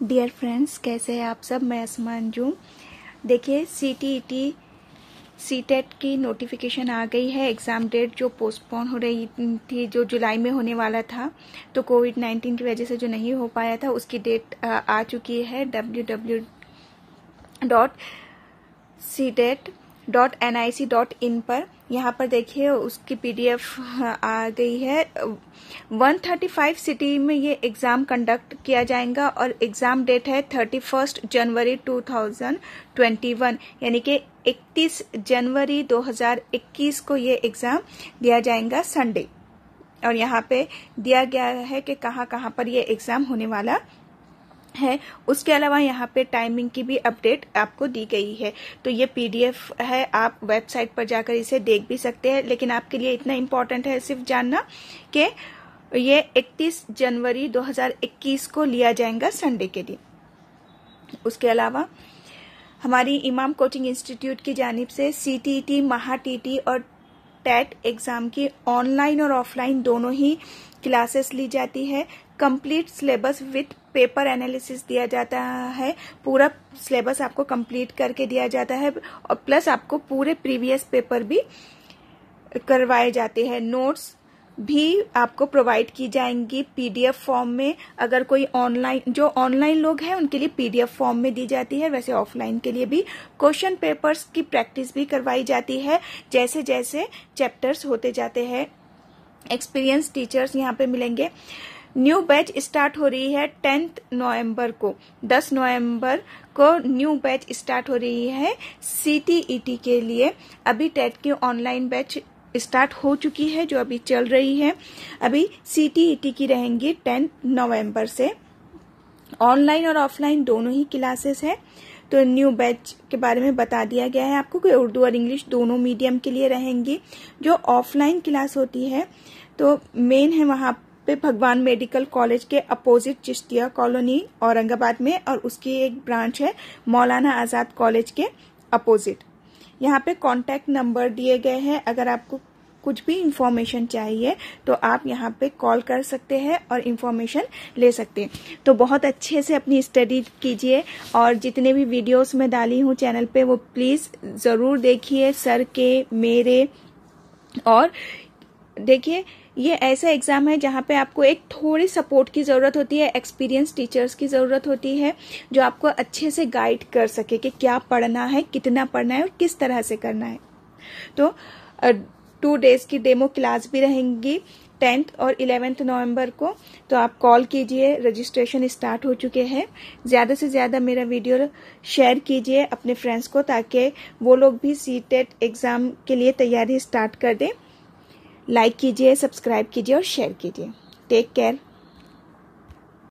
Dear friends, कैसे हैं आप सब। मैं अस्मा अंजुम। देखिए, सीटीईटी सीटेट की नोटिफिकेशन आ गई है। एग्ज़ाम डेट जो पोस्टपोन हो रही थी, जो जुलाई में होने वाला था, तो कोविड-19 की वजह से जो नहीं हो पाया था, उसकी डेट आ चुकी है। www.ctet.nic.in पर यहाँ पर देखिए उसकी पीडीएफ आ गई है। 135 सिटी में ये एग्ज़ाम कंडक्ट किया जाएगा और एग्ज़ाम डेट है 31 जनवरी 2021, यानी कि 31 जनवरी 2021 को ये एग्ज़ाम दिया जाएगा संडे। और यहाँ पे दिया गया है कि कहाँ कहाँ पर ये एग्ज़ाम होने वाला है। उसके अलावा यहाँ पे टाइमिंग की भी अपडेट आपको दी गई है। तो ये पीडीएफ है, आप वेबसाइट पर जाकर इसे देख भी सकते हैं, लेकिन आपके लिए इतना इम्पोर्टेंट है सिर्फ जानना कि ये 31 जनवरी 2021 को लिया जाएगा संडे के दिन। उसके अलावा हमारी इमाम कोचिंग इंस्टीट्यूट की जानिब से सीटीईटी, महाटीटी और टेट एग्ज़ाम की ऑनलाइन और ऑफलाइन दोनों ही क्लासेस ली जाती है। Complete syllabus with paper analysis दिया जाता है। पूरा सिलेबस आपको कंप्लीट करके दिया जाता है और प्लस आपको पूरे प्रीवियस पेपर भी करवाए जाते हैं। नोट्स भी आपको प्रोवाइड की जाएंगी पीडीएफ फॉर्म में। अगर कोई ऑनलाइन लोग हैं उनके लिए पीडीएफ फॉर्म में दी जाती है, वैसे ऑफलाइन के लिए भी क्वेश्चन पेपर्स की प्रैक्टिस भी करवाई जाती है जैसे जैसे चैप्टर्स होते जाते हैं। एक्सपीरियंस टीचर्स यहाँ पे मिलेंगे। न्यू बैच स्टार्ट हो रही है 10 नवंबर को। 10 नवंबर को न्यू बैच स्टार्ट हो रही है सीटीईटी के लिए। अभी टेट की ऑनलाइन बैच स्टार्ट हो चुकी है जो अभी चल रही है। अभी सीटीईटी की रहेंगी 10 नवंबर से। ऑनलाइन और ऑफलाइन दोनों ही क्लासेस है। तो न्यू बैच के बारे में बता दिया गया है आपको कि उर्दू और इंग्लिश दोनों मीडियम के लिए रहेंगी। जो ऑफलाइन क्लास होती है तो मेन है वहां पे भगवान मेडिकल कॉलेज के अपोजिट चिश्तिया कॉलोनी औरंगाबाद में, और उसकी एक ब्रांच है मौलाना आजाद कॉलेज के अपोजिट। यहाँ पे कॉन्टैक्ट नंबर दिए गए हैं। अगर आपको कुछ भी इंफॉर्मेशन चाहिए तो आप यहाँ पे कॉल कर सकते हैं और इंफॉर्मेशन ले सकते हैं। तो बहुत अच्छे से अपनी स्टडी कीजिए और जितने भी वीडियोस मैं डाली हूँ चैनल पे वो प्लीज जरूर देखिए, सर के, मेरे। और देखिए, ये ऐसा एग्जाम है जहाँ पे आपको एक थोड़ी सपोर्ट की जरूरत होती है, एक्सपीरियंस टीचर्स की जरूरत होती है जो आपको अच्छे से गाइड कर सके कि क्या पढ़ना है, कितना पढ़ना है और किस तरह से करना है। तो 2 डेज की डेमो क्लास भी रहेंगी 10th और 11th नवंबर को। तो आप कॉल कीजिए, रजिस्ट्रेशन स्टार्ट हो चुके हैं। ज्यादा से ज्यादा मेरा वीडियो शेयर कीजिए अपने फ्रेंड्स को ताकि वो लोग भी सीटेट एग्जाम के लिए तैयारी स्टार्ट कर दें। लाइक कीजिए, सब्सक्राइब कीजिए और शेयर कीजिए। Take care.